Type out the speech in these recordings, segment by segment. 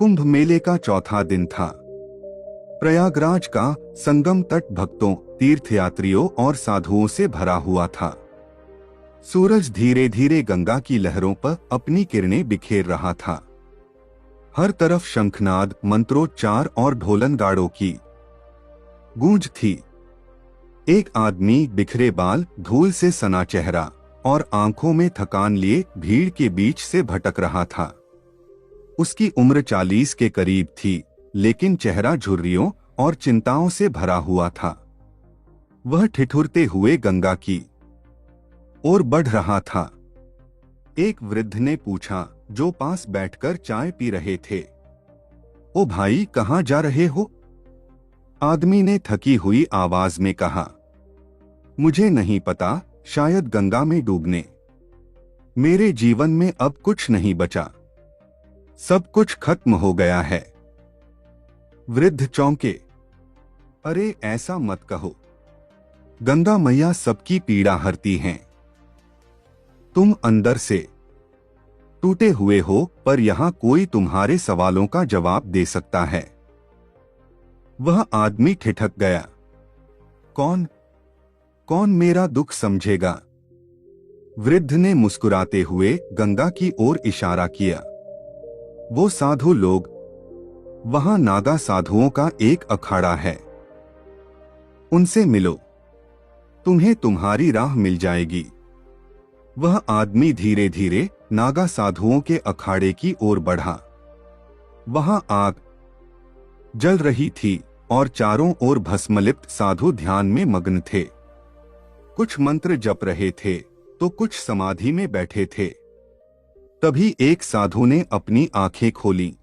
कुंभ मेले का चौथा दिन था। प्रयागराज का संगम तट भक्तों, तीर्थयात्रियों और साधुओं से भरा हुआ था। सूरज धीरे धीरे गंगा की लहरों पर अपनी किरणें बिखेर रहा था। हर तरफ शंखनाद, मंत्रोच्चार और ढोलनगाड़ों की गूंज थी। एक आदमी बिखरे बाल, धूल से सना चेहरा और आंखों में थकान लिए भीड़ के बीच से भटक रहा था। उसकी उम्र 40 के करीब थी, लेकिन चेहरा झुर्रियों और चिंताओं से भरा हुआ था। वह ठिठुरते हुए गंगा की ओर बढ़ रहा था। एक वृद्ध ने पूछा, जो पास बैठकर चाय पी रहे थे। ओ भाई, कहाँ जा रहे हो? आदमी ने थकी हुई आवाज में कहा, मुझे नहीं पता, शायद गंगा में डूबने। मेरे जीवन में अब कुछ नहीं बचा, सब कुछ खत्म हो गया है। वृद्ध चौंके। अरे ऐसा मत कहो, गंगा मैया सबकी पीड़ा हरती हैं। तुम अंदर से टूटे हुए हो, पर यहां कोई तुम्हारे सवालों का जवाब दे सकता है। वह आदमी ठिठक गया। कौन कौन मेरा दुख समझेगा? वृद्ध ने मुस्कुराते हुए गंगा की ओर इशारा किया। वो साधु लोग, वहां नागा साधुओं का एक अखाड़ा है, उनसे मिलो, तुम्हें तुम्हारी राह मिल जाएगी। वह आदमी धीरे धीरे नागा साधुओं के अखाड़े की ओर बढ़ा। वहां आग जल रही थी और चारों ओर भस्मलिप्त साधु ध्यान में मग्न थे। कुछ मंत्र जप रहे थे तो कुछ समाधि में बैठे थे। तभी एक साधु ने अपनी आंखें खोली।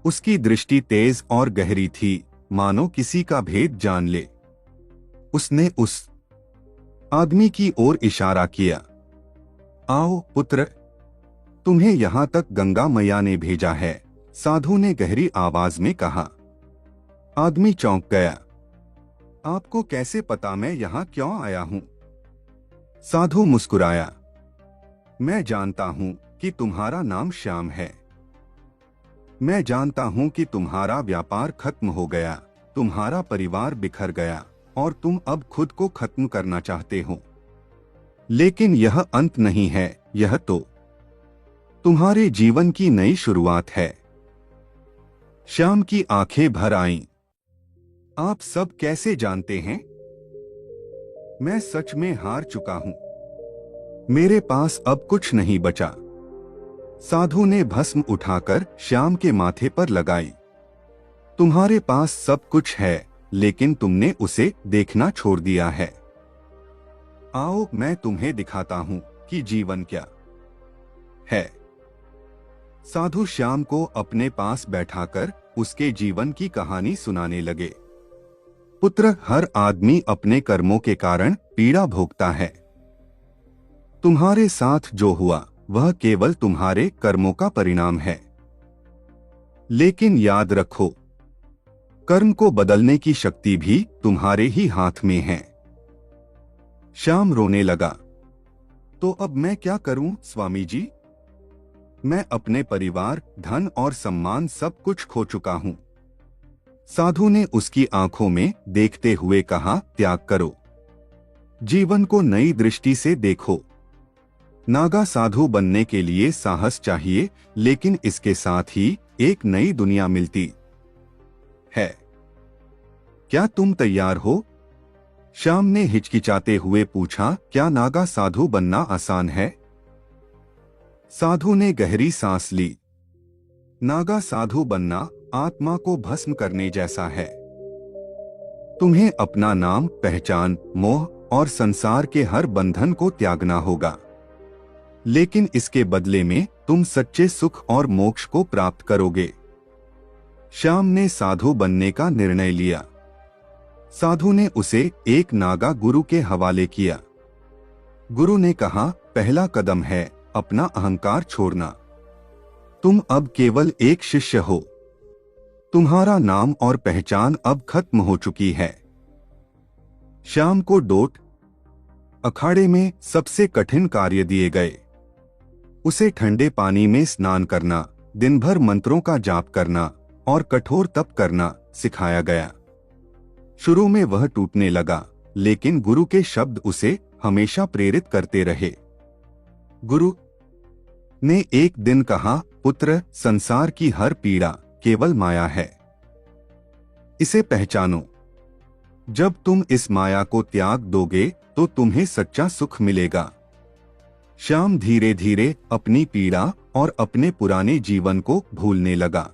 उसकी दृष्टि तेज और गहरी थी, मानो किसी का भेद जान ले। उसने उस आदमी की ओर इशारा किया, आओ पुत्र, तुम्हें यहां तक गंगा मैया ने भेजा है। साधु ने गहरी आवाज में कहा। आदमी चौंक गया। आपको कैसे पता मैं यहां क्यों आया हूं? साधु मुस्कुराया। मैं जानता हूं कि तुम्हारा नाम श्याम है। मैं जानता हूं कि तुम्हारा व्यापार खत्म हो गया, तुम्हारा परिवार बिखर गया और तुम अब खुद को खत्म करना चाहते हो। लेकिन यह अंत नहीं है, यह तो तुम्हारे जीवन की नई शुरुआत है। श्याम की आंखें भर आईं। आप सब कैसे जानते हैं? मैं सच में हार चुका हूं। मेरे पास अब कुछ नहीं बचा। साधु ने भस्म उठाकर श्याम के माथे पर लगाई। तुम्हारे पास सब कुछ है, लेकिन तुमने उसे देखना छोड़ दिया है। आओ मैं तुम्हें दिखाता हूं कि जीवन क्या है। साधु श्याम को अपने पास बैठाकर उसके जीवन की कहानी सुनाने लगे। पुत्र, हर आदमी अपने कर्मों के कारण पीड़ा भोगता है। तुम्हारे साथ जो हुआ वह केवल तुम्हारे कर्मों का परिणाम है। लेकिन याद रखो, कर्म को बदलने की शक्ति भी तुम्हारे ही हाथ में है। श्याम रोने लगा। तो अब मैं क्या करूं स्वामी जी? मैं अपने परिवार, धन और सम्मान सब कुछ खो चुका हूं। साधु ने उसकी आंखों में देखते हुए कहा, त्याग करो, जीवन को नई दृष्टि से देखो। नागा साधु बनने के लिए साहस चाहिए, लेकिन इसके साथ ही एक नई दुनिया मिलती है। क्या तुम तैयार हो? श्याम ने हिचकिचाते हुए पूछा, क्या नागा साधु बनना आसान है? साधु ने गहरी सांस ली। नागा साधु बनना आत्मा को भस्म करने जैसा है। तुम्हें अपना नाम, पहचान, मोह और संसार के हर बंधन को त्यागना होगा। लेकिन इसके बदले में तुम सच्चे सुख और मोक्ष को प्राप्त करोगे। श्याम ने साधु बनने का निर्णय लिया। साधु ने उसे एक नागा गुरु के हवाले किया। गुरु ने कहा, पहला कदम है अपना अहंकार छोड़ना। तुम अब केवल एक शिष्य हो। तुम्हारा नाम और पहचान अब खत्म हो चुकी है। श्याम को डोट अखाड़े में सबसे कठिन कार्य दिए गए। उसे ठंडे पानी में स्नान करना, दिन भर मंत्रों का जाप करना और कठोर तप करना सिखाया गया। शुरू में वह टूटने लगा, लेकिन गुरु के शब्द उसे हमेशा प्रेरित करते रहे। गुरु ने एक दिन कहा, पुत्र, संसार की हर पीड़ा केवल माया है, इसे पहचानो। जब तुम इस माया को त्याग दोगे तो तुम्हें सच्चा सुख मिलेगा। श्याम धीरे धीरे अपनी पीड़ा और अपने पुराने जीवन को भूलने लगा।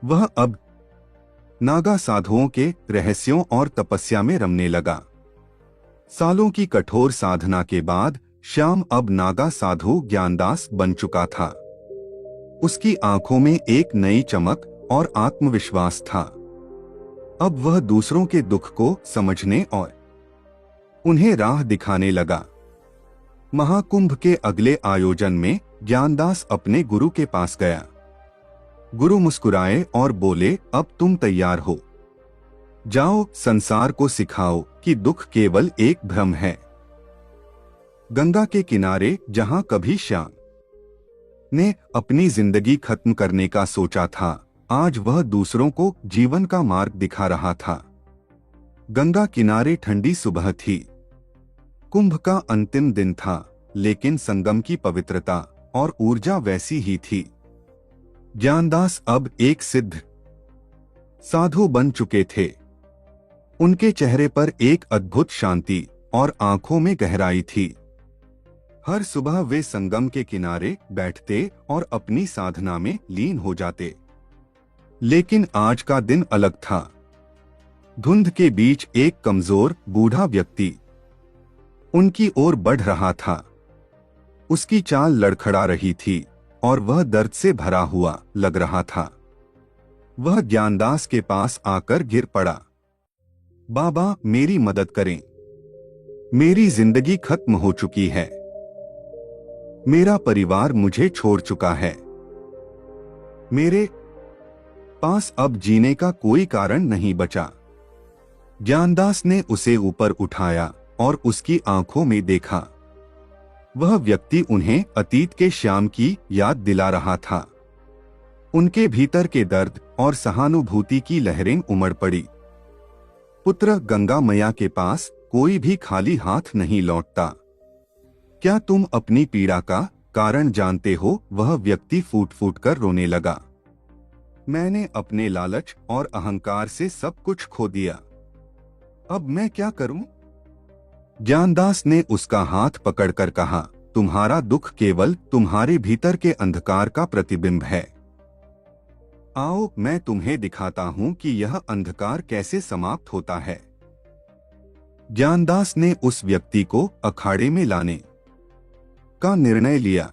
वह अब नागा साधुओं के रहस्यों और तपस्या में रमने लगा। सालों की कठोर साधना के बाद श्याम अब नागा साधु ज्ञानदास बन चुका था। उसकी आंखों में एक नई चमक और आत्मविश्वास था। अब वह दूसरों के दुख को समझने और उन्हें राह दिखाने लगा। महाकुंभ के अगले आयोजन में ज्ञानदास अपने गुरु के पास गया। गुरु मुस्कुराए और बोले, अब तुम तैयार हो। जाओ, संसार को सिखाओ कि दुख केवल एक भ्रम है। गंगा के किनारे जहां कभी श्याम ने अपनी जिंदगी खत्म करने का सोचा था, आज वह दूसरों को जीवन का मार्ग दिखा रहा था। गंगा किनारे ठंडी सुबह थी। कुंभ का अंतिम दिन था, लेकिन संगम की पवित्रता और ऊर्जा वैसी ही थी। ज्ञानदास अब एक सिद्ध साधु बन चुके थे। उनके चेहरे पर एक अद्भुत शांति और आंखों में गहराई थी। हर सुबह वे संगम के किनारे बैठते और अपनी साधना में लीन हो जाते। लेकिन आज का दिन अलग था। धुंध के बीच एक कमजोर बूढ़ा व्यक्ति उनकी ओर बढ़ रहा था। उसकी चाल लड़खड़ा रही थी और वह दर्द से भरा हुआ लग रहा था। वह ज्ञानदास के पास आकर गिर पड़ा। बाबा, मेरी मदद करें। मेरी जिंदगी खत्म हो चुकी है। मेरा परिवार मुझे छोड़ चुका है। मेरे पास अब जीने का कोई कारण नहीं बचा। ज्ञानदास ने उसे ऊपर उठाया और उसकी आंखों में देखा। वह व्यक्ति उन्हें अतीत के श्याम की याद दिला रहा था। उनके भीतर के दर्द और सहानुभूति की लहरें उमड़ पड़ी। पुत्र, गंगा मैया के पास कोई भी खाली हाथ नहीं लौटता। क्या तुम अपनी पीड़ा का कारण जानते हो? वह व्यक्ति फूट फूट कर रोने लगा। मैंने अपने लालच और अहंकार से सब कुछ खो दिया। अब मैं क्या करूं? ज्ञानदास ने उसका हाथ पकड़कर कहा, तुम्हारा दुख केवल तुम्हारे भीतर के अंधकार का प्रतिबिंब है। आओ, मैं तुम्हें दिखाता हूं कि यह अंधकार कैसे समाप्त होता है। ज्ञानदास ने उस व्यक्ति को अखाड़े में लाने का निर्णय लिया।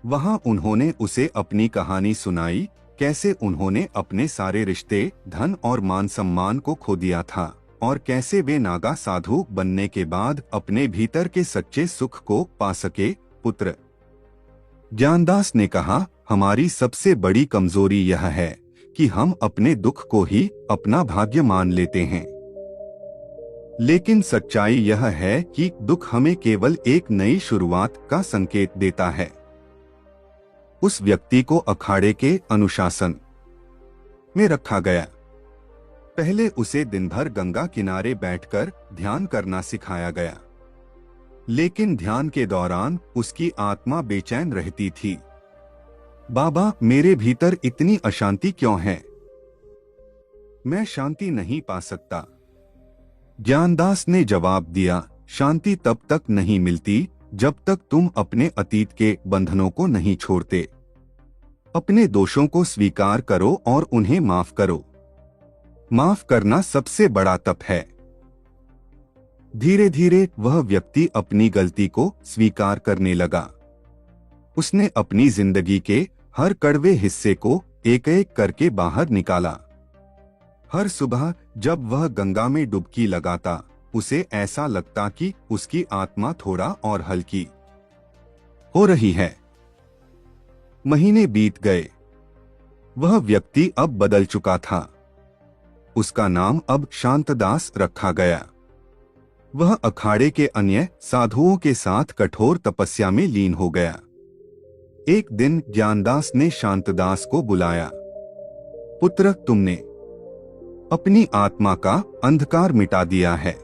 वहां उन्होंने उसे अपनी कहानी सुनाई, कैसे उन्होंने अपने सारे रिश्ते, धन और मान सम्मान को खो दिया था और कैसे वे नागा साधु बनने के बाद अपने भीतर के सच्चे सुख को पा सके। पुत्र, ज्ञानदास ने कहा, हमारी सबसे बड़ी कमजोरी यह है कि हम अपने दुख को ही अपना भाग्य मान लेते हैं। लेकिन सच्चाई यह है कि दुख हमें केवल एक नई शुरुआत का संकेत देता है। उस व्यक्ति को अखाड़े के अनुशासन में रखा गया। पहले उसे दिन भर गंगा किनारे बैठकर ध्यान करना सिखाया गया, लेकिन ध्यान के दौरान उसकी आत्मा बेचैन रहती थी। बाबा, मेरे भीतर इतनी अशांति क्यों है? मैं शांति नहीं पा सकता। ज्ञानदास ने जवाब दिया, शांति तब तक नहीं मिलती जब तक तुम अपने अतीत के बंधनों को नहीं छोड़ते। अपने दोषों को स्वीकार करो और उन्हें माफ करो। माफ करना सबसे बड़ा तप है। धीरे धीरे वह व्यक्ति अपनी गलती को स्वीकार करने लगा। उसने अपनी जिंदगी के हर कड़वे हिस्से को एक एक करके बाहर निकाला। हर सुबह जब वह गंगा में डुबकी लगाता, उसे ऐसा लगता कि उसकी आत्मा थोड़ा और हल्की हो रही है। महीने बीत गए। वह व्यक्ति अब बदल चुका था। उसका नाम अब शांतदास रखा गया। वह अखाड़े के अन्य साधुओं के साथ कठोर तपस्या में लीन हो गया। एक दिन ज्ञानदास ने शांतदास को बुलाया। पुत्र, तुमने अपनी आत्मा का अंधकार मिटा दिया है।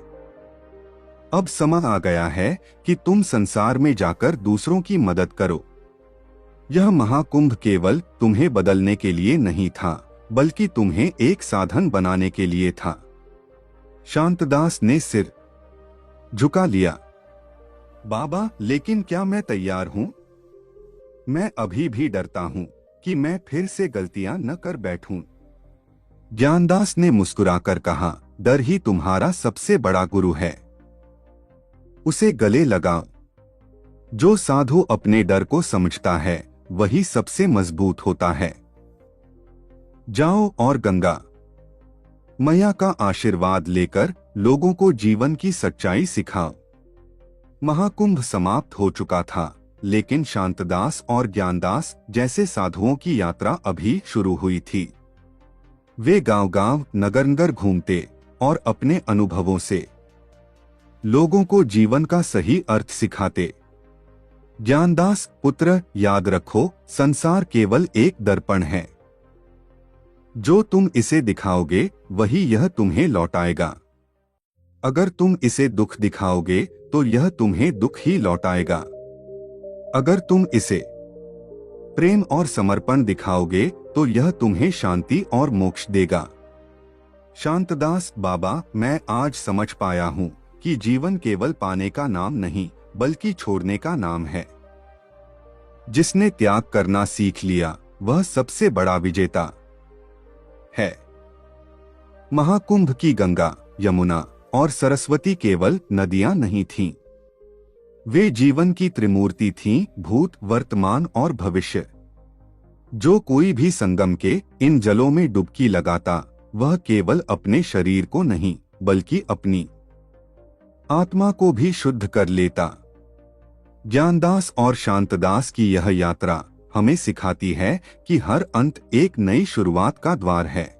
अब समय आ गया है कि तुम संसार में जाकर दूसरों की मदद करो। यह महाकुंभ केवल तुम्हें बदलने के लिए नहीं था, बल्कि तुम्हें एक साधन बनाने के लिए था। शांतदास ने सिर झुका लिया। बाबा, लेकिन क्या मैं तैयार हूं? मैं अभी भी डरता हूं कि मैं फिर से गलतियां न कर बैठूं। ज्ञानदास ने मुस्कुराकर कहा, डर ही तुम्हारा सबसे बड़ा गुरु है। उसे गले लगाओ। जो साधु अपने डर को समझता है वही सबसे मजबूत होता है। जाओ और गंगा मैया का आशीर्वाद लेकर लोगों को जीवन की सच्चाई सिखाओ। महाकुंभ समाप्त हो चुका था, लेकिन शांतदास और ज्ञानदास जैसे साधुओं की यात्रा अभी शुरू हुई थी। वे गांव-गांव, नगर-नगर घूमते और अपने अनुभवों से लोगों को जीवन का सही अर्थ सिखाते। ज्ञानदास, पुत्र, याद रखो, संसार केवल एक दर्पण है। जो तुम इसे दिखाओगे वही यह तुम्हें लौटाएगा। अगर तुम इसे दुख दिखाओगे तो यह तुम्हें दुख ही लौटाएगा। अगर तुम इसे प्रेम और समर्पण दिखाओगे तो यह तुम्हें शांति और मोक्ष देगा। शांतदास, बाबा, मैं आज समझ पाया हूँ कि जीवन केवल पाने का नाम नहीं, बल्कि छोड़ने का नाम है। जिसने त्याग करना सीख लिया वह सबसे बड़ा विजेता है। महाकुंभ की गंगा, यमुना और सरस्वती केवल नदियां नहीं थीं। वे जीवन की त्रिमूर्ति थीं, भूत, वर्तमान और भविष्य। जो कोई भी संगम के इन जलों में डुबकी लगाता वह केवल अपने शरीर को नहीं, बल्कि अपनी आत्मा को भी शुद्ध कर लेता। ज्ञानदास और शांतदास की यह यात्रा हमें सिखाती है कि हर अंत एक नई शुरुआत का द्वार है।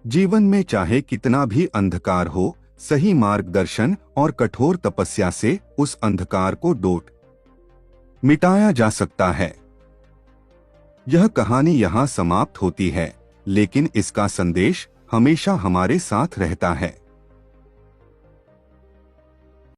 जीवन में चाहे कितना भी अंधकार हो, सही मार्गदर्शन और कठोर तपस्या से उस अंधकार को डोट मिटाया जा सकता है। यह कहानी यहाँ समाप्त होती है, लेकिन इसका संदेश हमेशा हमारे साथ रहता है।